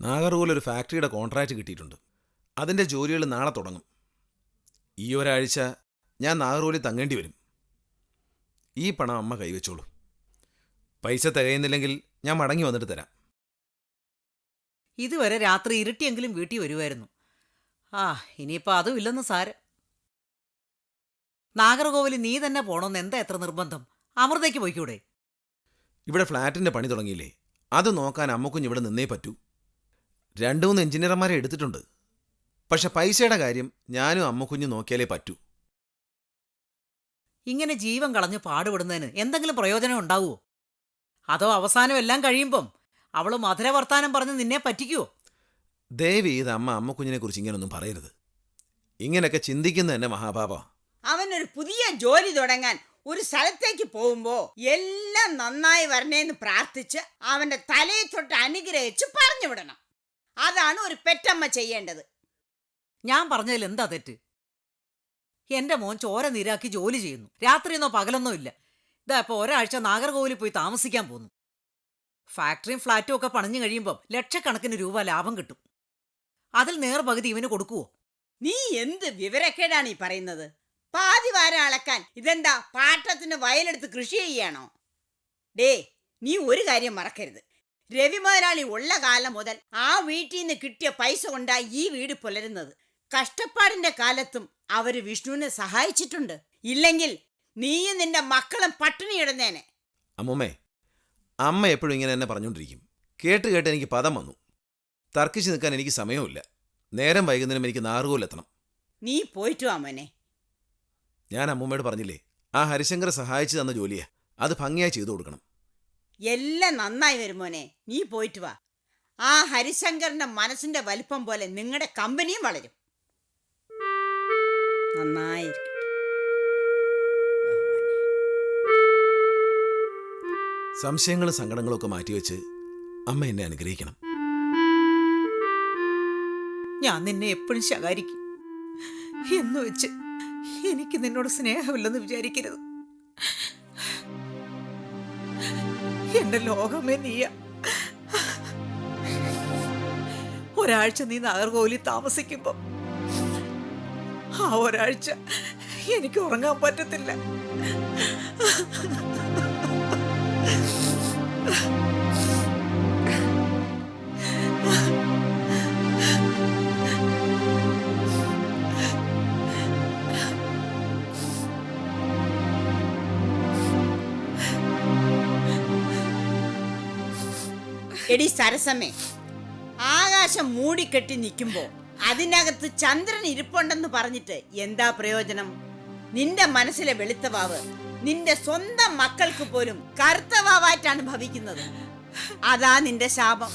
നാഗർകോവിൽ ഒരു ഫാക്ടറിയുടെ കോൺട്രാക്റ്റ് കിട്ടിയിട്ടുണ്ട്. അതിൻ്റെ ജോലികൾ നാളെ തുടങ്ങും. ഈ ഒരാഴ്ച ഞാൻ നാഗർകോവിലിൽ തങ്ങേണ്ടി വരും. ഈ പണം അമ്മ കൈവച്ചോളൂ. പൈസ തികയുന്നില്ലെങ്കിൽ ഞാൻ മടങ്ങി വന്നിട്ട് തരാം. ഇതുവരെ രാത്രി ഇരുട്ടിയെങ്കിലും വീട്ടിൽ വരുമായിരുന്നു. ഇനിയിപ്പോൾ അതും ഇല്ലെന്ന് സാരം. നാഗർകോവിൽ നീ തന്നെ പോണമെന്ന് എന്താ എത്ര നിർബന്ധം? അമൃതയ്ക്ക് പോയിക്കൂടെ? ഇവിടെ ഫ്ലാറ്റിൻ്റെ പണി തുടങ്ങിയില്ലേ, അത് നോക്കാൻ അമ്മക്കുഞ്ഞ് ഇവിടെ നിന്നേ പറ്റൂ. 2-3 എഞ്ചിനീയർമാരെ എടുത്തിട്ടുണ്ട്. പക്ഷെ പൈസയുടെ കാര്യം ഞാനും അമ്മക്കുഞ്ഞ് നോക്കിയാലേ പറ്റൂ. ഇങ്ങനെ ജീവൻ കളഞ്ഞ് പാടുപെടുന്നതിന് എന്തെങ്കിലും പ്രയോജനം ഉണ്ടാവുമോ? അതോ അവസാനം എല്ലാം കഴിയുമ്പം അവള് മധുര വർത്താനം പറഞ്ഞ് നിന്നെ പറ്റിക്കുവോ? ദയവ് ചെയ്ത് അമ്മക്കുഞ്ഞിനെ കുറിച്ച് ഇങ്ങനൊന്നും പറയരുത്. ഇങ്ങനെയൊക്കെ ചിന്തിക്കുന്ന എന്നെ മഹാപാപ. അവനൊരു പുതിയ ജോലി തുടങ്ങാൻ ഒരു സ്ഥലത്തേക്ക് പോകുമ്പോ എല്ലാം നന്നായി വരണേന്ന് പ്രാർത്ഥിച്ച് അവന്റെ തലയെ തൊട്ട് അനുഗ്രഹിച്ച് പറഞ്ഞു വിടണം. അതാണ് ഒരു പെറ്റമ്മ ചെയ്യേണ്ടത്. ഞാൻ പറഞ്ഞതിൽ എന്താ തെറ്റ്? എന്റെ മോൻ ചോര നീരാക്കി ജോലി ചെയ്യുന്നു. രാത്രിയെന്നോ പകലൊന്നോ ഇല്ല. ഇതാ ഇപ്പോൾ ഒരാഴ്ച നാഗർകോവിലിൽ പോയി താമസിക്കാൻ പോന്നു. ഫാക്ടറിയും ഫ്ലാറ്റും ഒക്കെ പണിഞ്ഞു കഴിയുമ്പം ലക്ഷക്കണക്കിന് രൂപ ലാഭം കിട്ടും. അതിൽ നേർപകുതി ഇവന് കൊടുക്കുവോ? നീ എന്ത് വിവരക്കേടാണ് ഈ പറയുന്നത്? പാതി വാരം അളക്കാൻ ഇതെന്താ പാട്ടത്തിന് വയലെടുത്ത് കൃഷി ചെയ്യാണോ? ഡേ, നീ ഒരു കാര്യം മറക്കരുത്. രവി മുതലാളി ഉള്ള കാലം മുതൽ ആ വീട്ടിൽ നിന്ന് കിട്ടിയ പൈസ കൊണ്ടാ ഈ വീട് പുലരുന്നത്. കഷ്ടപ്പാടിന്റെ കാലത്തും അവര് വിഷ്ണുവിനെ സഹായിച്ചിട്ടുണ്ട്. ഇല്ലെങ്കിൽ നീയും നിന്റെ മക്കളും പട്ടിണി ഇടുന്നേനെ. അമ്മൂമ്മേ, അമ്മ എപ്പോഴും ഇങ്ങനെ എന്നെ പറഞ്ഞുകൊണ്ടിരിക്കും. കേട്ട് കേട്ട് എനിക്ക് പദം വന്നു. തർക്കിച്ച് നിൽക്കാൻ എനിക്ക് സമയമില്ല. നേരം വൈകുന്നേരം എനിക്ക് നാഗർകോവിലെത്തണം. നീ പോയിട്ടു അമ്മനെ. ഞാൻ അമ്മൂമ്മയോട് പറഞ്ഞില്ലേ, ആ ഹരിശങ്കർ സഹായിച്ചു തന്ന ജോലിയാ, അത് ഭംഗിയായി ചെയ്തു കൊടുക്കണം. എല്ലാം നന്നായി വരുമോനെ, നീ പോയിട്ട് വാ. ആ ഹരിശങ്കറിന്റെ മനസ്സിന്റെ വലിപ്പം പോലെ നിങ്ങളുടെ കമ്പനിയും വളരും. നന്നായിരിക്കും. സംശയങ്ങളും സങ്കടങ്ങളും ഒക്കെ മാറ്റിവെച്ച് അമ്മ എന്നെ അനുഗ്രഹിക്കണം. ഞാൻ നിന്നെ എപ്പോഴും ശകാരിക്കും എന്ന് വെച്ച് എനിക്ക് നിന്നോട് സ്നേഹമില്ലെന്ന് വിചാരിക്കരുത്. എന്റെ ലോകമേ നീയ. ഒരാഴ്ച നീ നാഗർകോവിലിൽ താമസിക്കുമ്പോ ആ ഒരാഴ്ച എനിക്ക് ഉറങ്ങാൻ പറ്റത്തില്ല. എടി സരസമ്മേ, ആകാശം മൂടിക്കെട്ടി നിൽക്കുമ്പോ അതിനകത്ത് ചന്ദ്രൻ ഇരിപ്പുണ്ടെന്ന് പറഞ്ഞിട്ട് എന്താ പ്രയോജനം? നിന്റെ മനസ്സിലെ വെളുത്ത വാവ് നിന്റെ സ്വന്തം മക്കൾക്ക് പോലും കറുത്ത വാവായിട്ടാണ് ഭവിക്കുന്നത്. അതാ നിന്റെ ശാപം.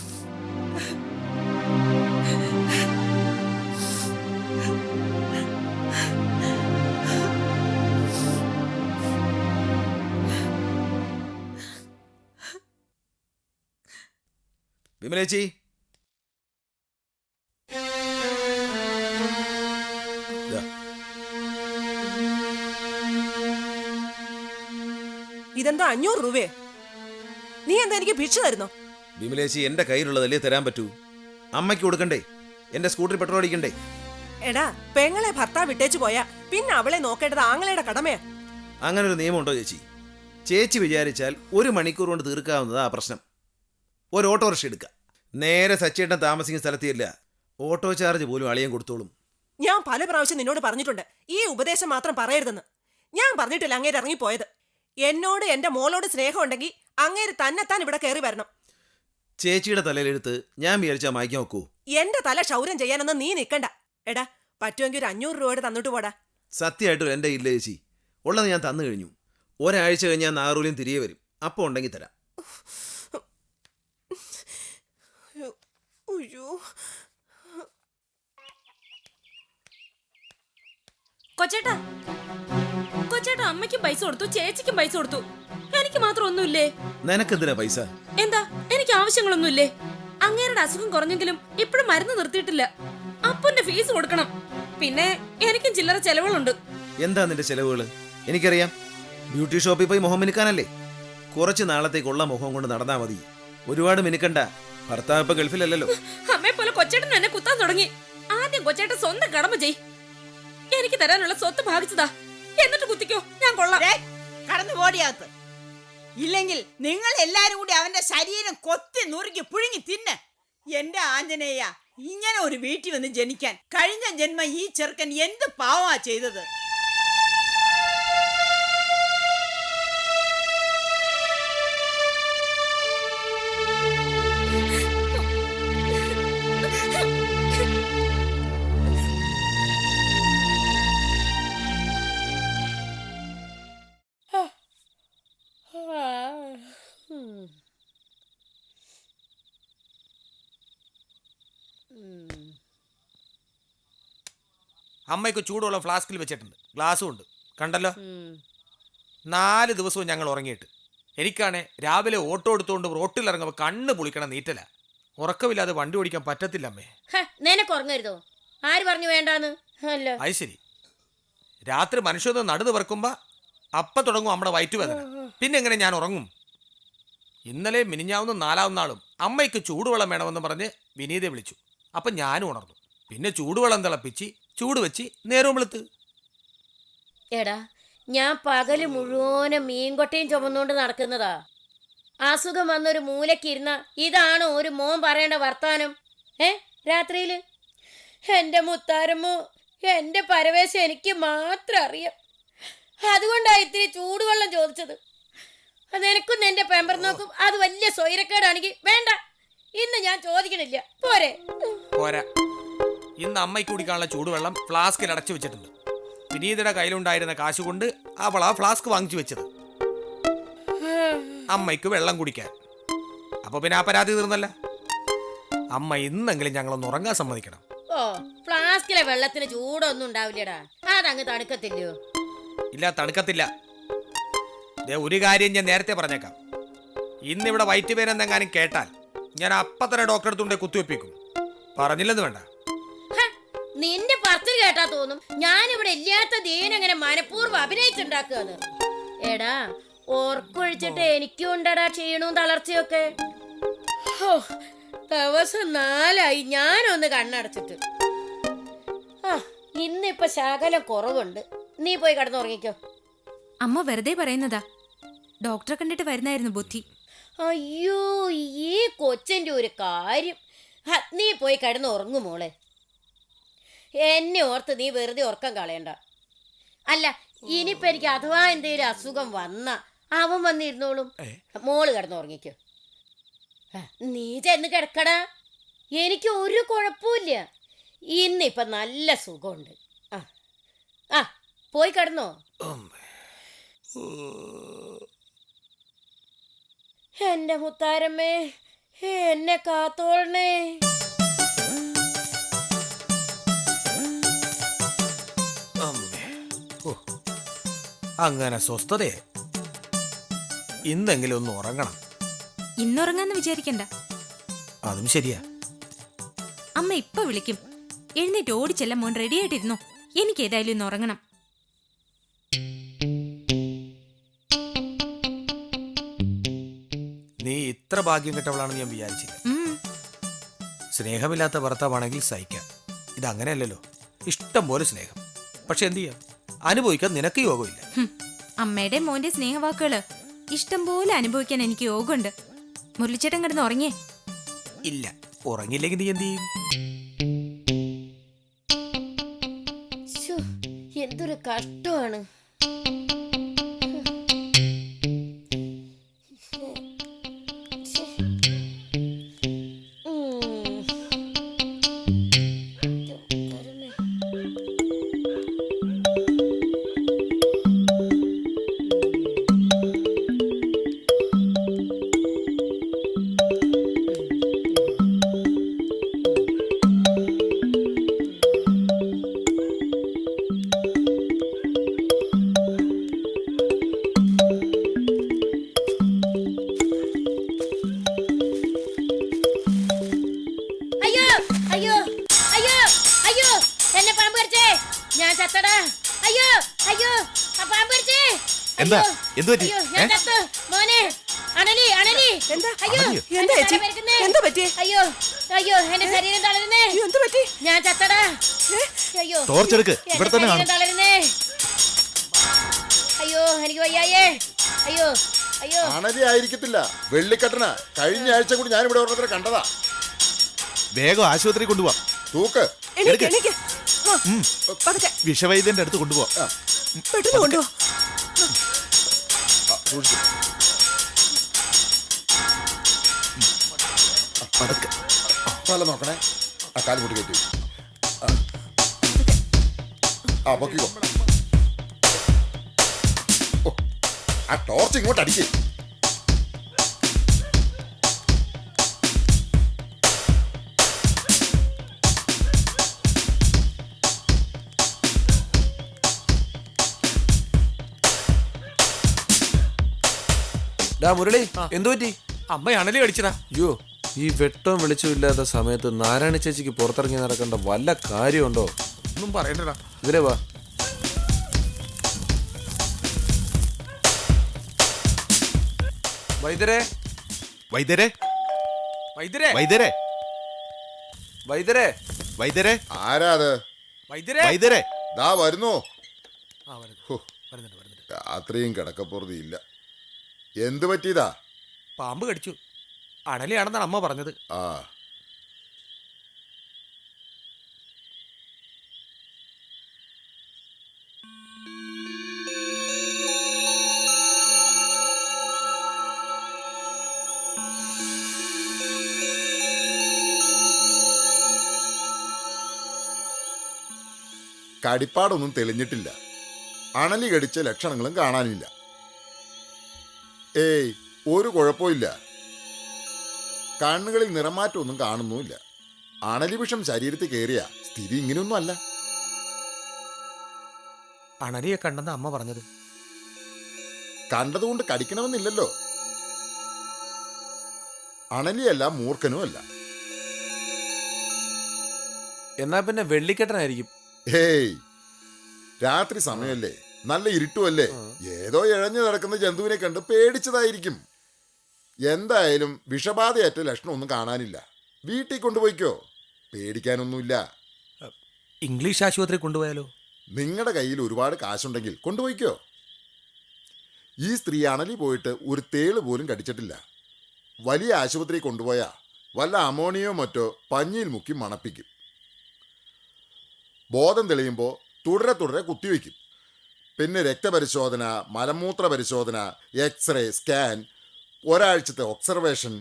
വിമലേച്ചി, ഇതെന്താ 500 രൂപയെ? നീ എന്താ എനിക്ക് ഭിക്ഷ തരുന്നോ? വിമലേച്ചി, എന്റെ കയ്യിലുള്ളതല്ലേ തരാൻ പറ്റൂ. അമ്മയ്ക്ക് കൊടുക്കണ്ടേ? എന്റെ സ്കൂട്ടറിൽ പെട്രോൾ അടിക്കണ്ടേ? എടാ, പെങ്ങളെ ഭർത്താവ് വിട്ടേച്ചു പോയാ പിന്നെ അവളെ നോക്കേണ്ടത് ആങ്ങളയുടെ കടമയാ. അങ്ങനെ ഒരു നിയമമുണ്ടോ ചേച്ചി? ചേച്ചി വിചാരിച്ചാൽ 1 മണിക്കൂർ കൊണ്ട് തീർക്കാവുന്നതാ പ്രശ്നം. ഒരു ഓട്ടോറിക്ഷ എടുക്കുക, നേരെ സച്ചേട്ടൻ താമസിക്കുന്ന സ്ഥലത്തില്ല. ഓട്ടോ ചാർജ് പോലും അളിയൻ കൊടുത്തോളും. ഞാൻ പല പ്രാവശ്യം നിന്നോട് പറഞ്ഞിട്ടുണ്ട് ഈ ഉപദേശം മാത്രം പറയരുതെന്ന്. ഞാൻ പറഞ്ഞിട്ടില്ല അങ്ങേര് ഇറങ്ങിപ്പോയത്. എന്നോട് എന്റെ മോളോട് സ്നേഹം ഉണ്ടെങ്കിൽ അങ്ങേര് തന്നെത്താൻ ഇവിടെ കയറി വരണം. ചേച്ചിയുടെ തലയിലെടുത്ത് ഞാൻ വിചാരിച്ചാൽ മായ്ക്കാൻ നോക്കൂ? എന്റെ തല ക്ഷൗരം ചെയ്യാനൊന്നും നീ നിൽക്കണ്ട. എടാ, പറ്റുമെങ്കിൽ ഒരു 500 രൂപയുടെ തന്നിട്ട് പോടാ. സത്യമായിട്ടും എൻ്റെ ഇല്ല ചേച്ചി, ഉള്ളത് ഞാൻ തന്നു കഴിഞ്ഞു. ഒരാഴ്ച കഴിഞ്ഞ് ഞാൻ നാഗർകോവിലിൽ തിരികെ വരും. അപ്പോൾ ഉണ്ടെങ്കിൽ തരാം. കൊച്ചേട്ടാ, കൊച്ചേട്ടാ, അമ്മയ്ക്കും പൈസ കൊടുത്തു, ചേച്ചിക്കും പൈസ കൊടുത്തു. എനിക്ക് മാത്രം ഒന്നുമില്ലേ? നിനക്കെന്തിനാ പൈസ? എന്താ, എനിക്ക് ആവശ്യങ്ങളൊന്നുമില്ലേ? അങ്ങേരുടെ അസുഖം കുറഞ്ഞെങ്കിലും ഇപ്പോഴും മരുന്ന് നിർത്തിയിട്ടില്ല. അപ്പന്റെ ഫീസ് കൊടുക്കണം. പിന്നെ എനിക്കും ചില്ലറ ചെലവുകളുണ്ട്. എന്താ നിന്റെ ചെലവുകൾ? എനിക്കറിയാം. ബ്യൂട്ടി ഷോപ്പിൽ പോയി മുഖം മിനുക്കാനല്ലേ? കുറച്ച് നാളത്തേക്കുള്ള മുഖം കൊണ്ട് നടന്നാ മതി. ഒരുപാട് മിനുക്കണ്ട. ഭർത്താവ് ഇപ്പൊ ഗൾഫിലല്ലോ. ഇപ്പോൾ കൊച്ചേട്ടൻ എന്നെ കുത്താൻ തുടങ്ങി. ആദ്യം കൊച്ചേട്ടൻ സ്വന്തം കടമ ചെയ്. എനിക്ക് തരാനുള്ള സ്വത്ത് ഭാഗിച്ചതാ, എന്നിട്ട് കുത്തിക്കോ, ഞാൻ കൊള്ളാം. കടന്നു പോടിയകത്ത്. ഇല്ലെങ്കിൽ നിങ്ങൾ എല്ലാരും കൂടി അവന്റെ ശരീരം കൊത്തി നുറുക്കി പുഴുങ്ങി തിന്ന്. എന്റെ ആഞ്ജനേയ, ഇങ്ങനെ ഒരു വീട്ടിൽ വന്ന് ജനിക്കാൻ കഴിഞ്ഞ ജന്മം ഈ ചെറുക്കൻ എന്ത് പാവമാ ചെയ്തത്. അമ്മയ്ക്ക് ചൂടുവെള്ളം ഫ്ലാസ്കിൽ വെച്ചിട്ടുണ്ട്, ഗ്ലാസ്സും ഉണ്ട്, കണ്ടല്ലോ. 4 ദിവസവും ഞങ്ങൾ ഉറങ്ങിയിട്ട്. എനിക്കാണെ രാവിലെ ഓട്ടോ എടുത്തുകൊണ്ട് റോട്ടിലിറങ്ങുമ്പോൾ കണ്ണ് പൊളിക്കണം നീറ്റല. ഉറക്കമില്ലാതെ വണ്ടി ഓടിക്കാൻ പറ്റത്തില്ല അമ്മേ. നിനക്ക് ഉറങ്ങരുതോ? ആര് പറഞ്ഞു വേണ്ടാന്ന്? അല്ലോ അത് ശരി. രാത്രി മനുഷ്യന്ന് നടുന്ന് പറക്കുമ്പോ അപ്പം തുടങ്ങും നമ്മുടെ വയറ്റുവേദന. പിന്നെ എങ്ങനെ ഞാൻ ഉറങ്ങും? ഇന്നലെ മിനിഞ്ഞാവുന്ന 4-ാം നാളും അമ്മയ്ക്ക് ചൂടുവെള്ളം വേണമെന്ന് പറഞ്ഞ് വിനീതെ വിളിച്ചു. അപ്പം ഞാനും ഉണർന്നു. പിന്നെ ചൂടുവെള്ളം തിളപ്പിച്ച് ചൂട് വെച്ച് നേരവും വെളുത്ത്. എടാ, ഞാൻ പകല് മുഴുവനും മീൻകൊട്ടയും ചുമന്നുകൊണ്ട് നടക്കുന്നതാ. അസുഖം വന്നൊരു മൂലക്കിരുന്ന ഇതാണോ ഒരു മോൻ പറയേണ്ട വർത്താനം? രാത്രിയില് എൻ്റെ മുത്താരമ്മോ, എൻ്റെ പരവേശം എനിക്ക് മാത്രം അറിയാം. അതുകൊണ്ടാ ഇത്തിരി ചൂടുവെള്ളം ചോദിച്ചത്. നിനക്കും എൻ്റെ പെമ്പർ നോക്കും അത് വലിയ സ്വൈരക്കേടാണെങ്കിൽ വേണ്ട, ഇന്ന് ഞാൻ ചോദിക്കണില്ല. പോരെ? പോരാ. ഇന്ന് അമ്മയ്ക്ക് കുടിക്കാനുള്ള ചൂടുവെള്ളം ഫ്ലാസ്കിൽ അടച്ചു വെച്ചിട്ടുണ്ട്. വിനീതയുടെ കയ്യിലുണ്ടായിരുന്ന കാശ് കൊണ്ട് അവൾ ആ ഫ്ലാസ്ക് വാങ്ങിച്ചു വെച്ചത് അമ്മയ്ക്ക് വെള്ളം കുടിക്കാൻ. അപ്പൊ പിന്നെ ആ പരാതി തീർന്നല്ല. അമ്മ ഇന്നെങ്കിലും ഞങ്ങളൊന്ന് ഉറങ്ങാൻ സമ്മതിക്കണം. ഓ, ഫ്ലാസ്കിലെ വെള്ളത്തിന് ചൂടൊന്നും ഉണ്ടാവില്ലടാ, അതങ്ങ് തണുക്കത്തില്ലയോ? ഇല്ല, തണുക്കത്തില്ല. ഒരു കാര്യം ഞാൻ നേരത്തെ പറഞ്ഞേക്കാം. ഇന്നിവിടെ വയറ്റുവേനെന്തെങ്ങാനും കേട്ടാൽ ഞാൻ അപ്പം തന്നെ ഡോക്ടറെ അടുത്തുകൊണ്ടേ കുത്തിവെപ്പിക്കും. പറഞ്ഞില്ലെന്ന് വേണ്ട. നിന്റെ പറച്ചിൽ കേട്ടാ തോന്നും ഞാനിവിടെ ഇല്ലാത്ത ദീനങ്ങനെ മനഃപൂർവ്വം അഭിനയിച്ചുണ്ടാക്കുകയെന്ന്. എടാ, ഓർക്കൊഴിച്ചിട്ട് എനിക്കും ഉണ്ടടാ ക്ഷീണവും തളർച്ചയൊക്കെ. ദിവസം 4ആയി ഞാനൊന്ന് കണ്ണടച്ചിട്ട്. ഇന്നിപ്പൊ ശകലം കുറവുണ്ട്. നീ പോയി കിടന്നുറങ്ങിക്കോ. അമ്മ വെറുതെ പറയുന്നതാ, ഡോക്ടറെ കണ്ടിട്ട് വരുന്നായിരുന്നു ബുദ്ധി. അയ്യോ, ഈ കൊച്ചിന്റെ ഒരു കാര്യം. നീ പോയി കിടന്ന് ഉറങ്ങു മോളെ. എന്നെ ഓർത്ത് നീ വെറുതെ ഉറക്കം കളയണ്ട. അല്ല, ഇനിയിപ്പോ എനിക്ക് അഥവാ എന്തെങ്കിലും അസുഖം വന്ന അവൻ വന്നിരുന്നോളും. മോള് കിടന്നുറങ്ങിക്കോ. നീ ചെന്ന് കിടക്കടാ, എനിക്ക് ഒരു കുഴപ്പമില്ല. ഇന്നിപ്പൊ നല്ല സുഖമുണ്ട്. പോയി കിടന്നോ. എന്റെ മുത്താരമ്മേ, എന്നെ കാത്തോളണേ. അങ്ങനെ സ്വസ്ഥതയെ ഇന്നെങ്കിലും ഒന്ന് ഉറങ്ങണം. ഇന്നുറങ്ങാന്ന് വിചാരിക്കണ്ട. അതും ശരിയാ. അമ്മ ഇപ്പൊ വിളിക്കും. എഴുന്നേറ്റ് ഓടിച്ചെല്ലാം മോൻ റെഡി ആയിട്ടിരുന്നോ. എനിക്ക് ഏതായാലും ഇന്ന് ഉറങ്ങണം. നീ ഇത്ര ഭാഗ്യം കെട്ടവളാണെന്ന് ഞാൻ വിചാരിച്ചില്ല. സ്നേഹമില്ലാത്ത ഭർത്താവാണെങ്കിൽ സഹിക്കാം. ഇതങ്ങനെയല്ലല്ലോ. ഇഷ്ടം പോലെ സ്നേഹം. പക്ഷെ എന്ത് ചെയ്യാം, അനുഭവിക്കാൻ നിനക്ക് യോഗമില്ല. അമ്മയുടെ മോന്റെ സ്നേഹവാക്കുകള് ഇഷ്ടം പോലെ അനുഭവിക്കാൻ എനിക്ക് യോഗമുണ്ട്. മുരളിച്ചേട്ടൻ കിടന്ന് ഉറങ്ങിയേ? ഇല്ല, ഉറങ്ങിയില്ലെങ്കിൽ നീ എന്ത് ചെയ്യും? എന്തൊരു കഷ്ടമാണ്. എന്താ? എന്ത് പറ്റി? മോനെ അണലി അണലി എന്താ? അയ്യോ അണലിയോ? എന്റെ എന്താ തല ചേച്ചി? പെരുക്കുന്നേ. എന്താ പറ്റി? അയ്യോ അയ്യോ എന്റെ ശരീരം തളരുന്നേ. അയ്യോ, എന്ത് പറ്റി? ഞാൻ ചത്തടാ. അയ്യോ ടോർച്ച് എടുക്ക്, എന്റെ ഇവിടെ തന്നെ ശരീരം കാണും. തളരുന്നേ. അയ്യോ എനിക്ക് വയ്യായേ. അയ്യോ അയ്യോ അണലി ആയിരിക്കത്തില്ല, വെള്ളിക്കട്ടന. കഴിഞ്ഞ ആഴ്ച കൂടി ഞാൻ ഇവിടെ ഓരോരുത്തരെ കണ്ടതാ. വേഗം ആശുപത്രി കൊണ്ടുപോവാം. തൂക്ക്. എണീക്ക്, എണീക്ക്. ആ, പതുക്കെ. വിഷവൈദ്യന്റെ അടുത്ത് കൊണ്ടുപോവാം. പെട്ടെന്ന് കൊണ്ടുപോ. സൂക്ഷിച്ചു. പതുക്കെ. തല നോക്കണേ. ആ കാല് കൂട്ടി കയറ്റി. ആ പൊക്കിക്കോ. ഓ, ആ ടോർച്ച് ഇങ്ങോട്ട് അടിക്കേ. മുരളി, എന്തു പറ്റി? അമ്മ അണലി കടിച്ചടാ. അയ്യോ, ഈ വെട്ടവും വെളിച്ചവും ഇല്ലാത്ത സമയത്ത് നാരായണ ചേച്ചിക്ക് പുറത്തിറങ്ങി നടക്കേണ്ട വല്ല കാര്യമുണ്ടോ? ഒന്നും പറയണ്ടടാ. ഇതിലെ വാ. വൈദ്യരെ, വൈദ്യരെ, വൈദ്യരെ വൈദ്യരെ, വൈദ്യരെ. വൈദ്യരെ, ആരാ അത്? വൈദ്യരെ. വൈദ്യരെ. ദാ വരുന്നു. ആ, വരുന്നു, ഹോ, വരുന്നുണ്ട്, വരുന്നുണ്ട്. രാത്രിയും കിടക്കപ്പുറതിയില്ല. എന്ത് പറ്റിയതാ? പാമ്പ് കടിച്ചു. അണലിയാണെന്നാണ് അമ്മ പറഞ്ഞത്. ആ, കടിപ്പാടൊന്നും തെളിഞ്ഞിട്ടില്ല. അണലി കടിച്ച ലക്ഷണങ്ങളും കാണാനില്ല. ഏയ്, ഒരു കുഴപ്പമില്ല. കണ്ണുകളിൽ നിറമാറ്റമൊന്നും കാണുന്നുമില്ല. അണലി വിഷം ശരീരത്തിൽ കയറിയ സ്ഥിതി ഇങ്ങനെയൊന്നും അല്ല. അണലിയെ കണ്ടെന്ന് അമ്മ പറഞ്ഞത്. കണ്ടതുകൊണ്ട് കടിക്കണമെന്നില്ലല്ലോ. അണലിയല്ല, മൂർഖനുമല്ല. എന്നാ പിന്നെ വെള്ളിക്കെട്ടനായിരിക്കും. ഹേയ്, രാത്രി സമയമല്ലേ, നല്ല ഇരുട്ടുമല്ലേ, ഏതോ ഇഴഞ്ഞു നടക്കുന്ന ജന്തുവിനെ കണ്ട് പേടിച്ചതായിരിക്കും. എന്തായാലും വിഷബാധയേറ്റ ലക്ഷണമൊന്നും കാണാനില്ല. വീട്ടിൽ കൊണ്ടുപോയിക്കോ, പേടിക്കാനൊന്നുമില്ല. ഇംഗ്ലീഷ് ആശുപത്രി കൊണ്ടുപോയാലോ? നിങ്ങളുടെ കയ്യിൽ ഒരുപാട് കാശുണ്ടെങ്കിൽ കൊണ്ടുപോയിക്കോ. ഈ സ്ത്രീ അണലി പോയിട്ട് ഒരു തേള് പോലും കടിച്ചിട്ടില്ല. വലിയ ആശുപത്രി കൊണ്ടുപോയാ വല്ല അമോണിയോ മറ്റോ പഞ്ഞിയിൽ മുക്കി മണപ്പിക്കും. ബോധം തെളിയുമ്പോൾ തുടരെ തുടരെ കുത്തിവെക്കും. പിന്നെ രക്തപരിശോധന, മലമൂത്ര പരിശോധന, എക്സ്റേ, സ്കാൻ, ഒരാഴ്ചത്തെ ഒബ്സർവേഷൻ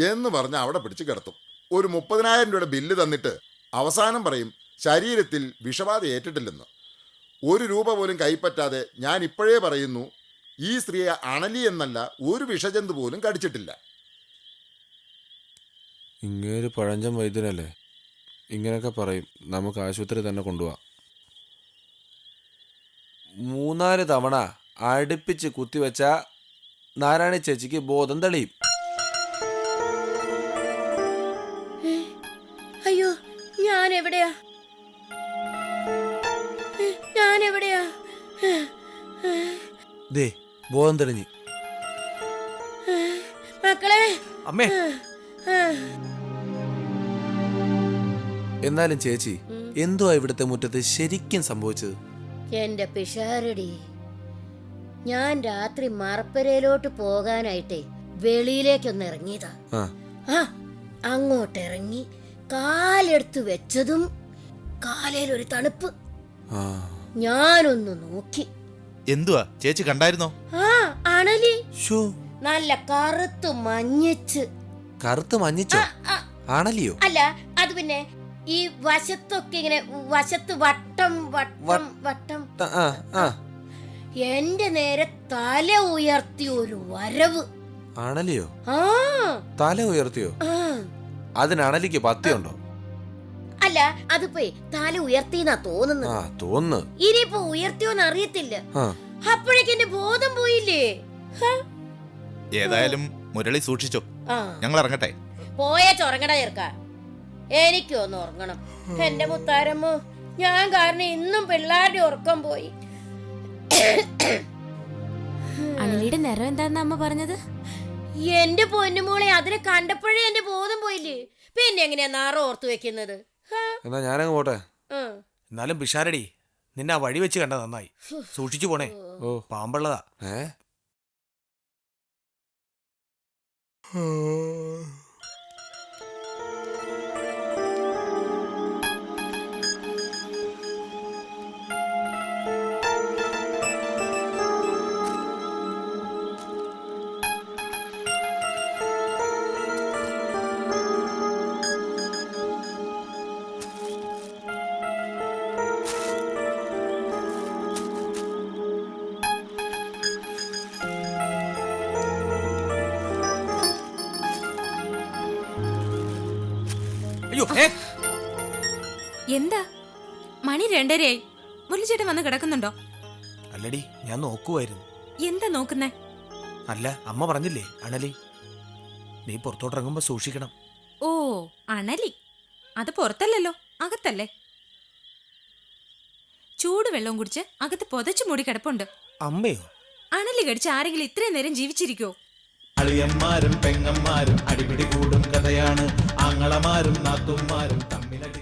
എന്ന് പറഞ്ഞ് അവിടെ പിടിച്ച് കിടത്തും. ഒരു 30,000 രൂപയുടെ ബില്ല് തന്നിട്ട് അവസാനം പറയും ശരീരത്തിൽ വിഷബാധ ഏറ്റിട്ടില്ലെന്ന്. 1 രൂപ പോലും കൈപ്പറ്റാതെ ഞാൻ ഇപ്പോഴേ പറയുന്നു, ഈ സ്ത്രീയെ അണലി എന്നല്ല, ഒരു വിഷജന്തു പോലും കടിച്ചിട്ടില്ല. ഇങ്ങേര് പഴഞ്ചൻ വൈദ്യനല്ലേ, ഇങ്ങനെയൊക്കെ പറയും. നമുക്ക് ആശുപത്രി തന്നെ കൊണ്ടുപോവാം. 3-4 തവണ അടുപ്പിച്ച് കുത്തിവെച്ച നാരായണ ചേച്ചിക്ക് ബോധം തെളിയും. അയ്യോ ഞാൻ എവിടെയാ? ഞാൻ എവിടെയാ? ദേ, ബോധം തെളിഞ്ഞ്. മക്കളെ, അമ്മേ, എന്നാലും ചേച്ചി, എന്തുവാ ഇവിടുത്തെ മുറ്റത്ത് ശരിക്കും സംഭവിച്ചത്? എന്റെ പിഷാരടി, ഞാൻ രാത്രി മറപ്പരയിലോട്ട് പോകാനായിട്ടേ വെളിയിലേക്കൊന്ന് ഇറങ്ങിയതാ. ആ, ആ അങ്ങോട്ടിറങ്ങി കാലെടുത്ത് വെച്ചതും കാലയിലൊരു തണുപ്പ്. ആ. ഞാനൊന്ന് നോക്കി. എന്തുവാ ചേച്ചി കണ്ടായിരുന്നോ? ആ അണലി ശോ, നല്ല കറുത്തു മഞ്ഞച്ച്. കറുത്ത് മഞ്ഞിച്ചോ? ആ, ആണല്ലയോ? അല്ല, അത് പിന്നെ ഈ വശത്തൊക്കെ ഇങ്ങനെ വശത്ത് വട്ടം വട്ടം വട്ടം. ആ, ആ. എന്റെ നേരെ തല ഉയർത്തി ഒരു വരവ്. ആണല്ലയോ? ആ തല ഉയർത്തിയോ? ആ. അതിന് അണലിക്ക് പത്തിയുണ്ടോ? അല്ല, അതിപ്പോ തല ഉയർത്തിന്നാ തോന്നുന്നത്. ആ, തോന്നുന്നു. ഇനിയിപ്പോ ഉയർത്തിയോന്ന് അറിയത്തില്ല. ആ, അപ്പോഴേക്ക് എന്റെ ബോധം പോയില്ലേ. ഹ? ഏതായാലും മുരളി സൂക്ഷിച്ചോ. ആ ഞങ്ങൾ ഇറങ്ങട്ടെ. പോയാ ചൊറങ്ങട ചേർക്ക. എനിക്കൊന്ന് ഉറങ്ങണം. എന്റെ മുത്താരമ്മോ, ഞാൻ കാരണം ഇന്നും പിള്ളേരുടെ ഉറക്കം പോയി. അണലിയുടെ നിറം എന്താന്ന് അമ്മ പറഞ്ഞത്? എന്റെ പൊന്നുമോളെ അതിനെ കണ്ടപ്പോഴേ എന്റെ ബോധം പോയില്ലേ. പിന്നെ എങ്ങനെയാ നാറ ഓർത്തു വെക്കുന്നത്? ഹാ. എന്നാ ഞാനങ്ങ് പോട്ടെ. ഉം. എന്നാലും പിഷാരടി, നിന്നെ ആ വഴി വെച്ച് കണ്ട നന്നായി. സൂക്ഷിച്ചു പോണേ, ഓ പാമ്പുള്ളതാ. ഏ അയ്യോ, എന്താ മണി 2:30 മുരളിച്ചേട്ടൻ വന്ന് കിടക്കുന്നുണ്ടോ? അല്ലടി, ഞാൻ നോക്കുമായിരുന്നു. എന്താ നോക്കുന്നേ? അല്ല, അമ്മ പറഞ്ഞില്ലേ അണലി, നീ പുറത്തോട്ടിറങ്ങുമ്പോ സൂക്ഷിക്കണം. ഓ, അണലി. അത് പുറത്തല്ലല്ലോ, അകത്തല്ലേ. ചൂട് വെള്ളവും കുടിച്ച് അകത്ത് പൊതച്ചു മൂടി കിടപ്പുണ്ട്. അമ്മയോ? അണലി കടിച്ച് ആരെങ്കിലും ഇത്രയും നേരം ജീവിച്ചിരിക്കോ? അളിയന്മാരും പെങ്ങന്മാരും അടിപിടി കൂടും കഥയാണ്. ആങ്ങളമാരും നാത്തുമാരും തമ്മിലടി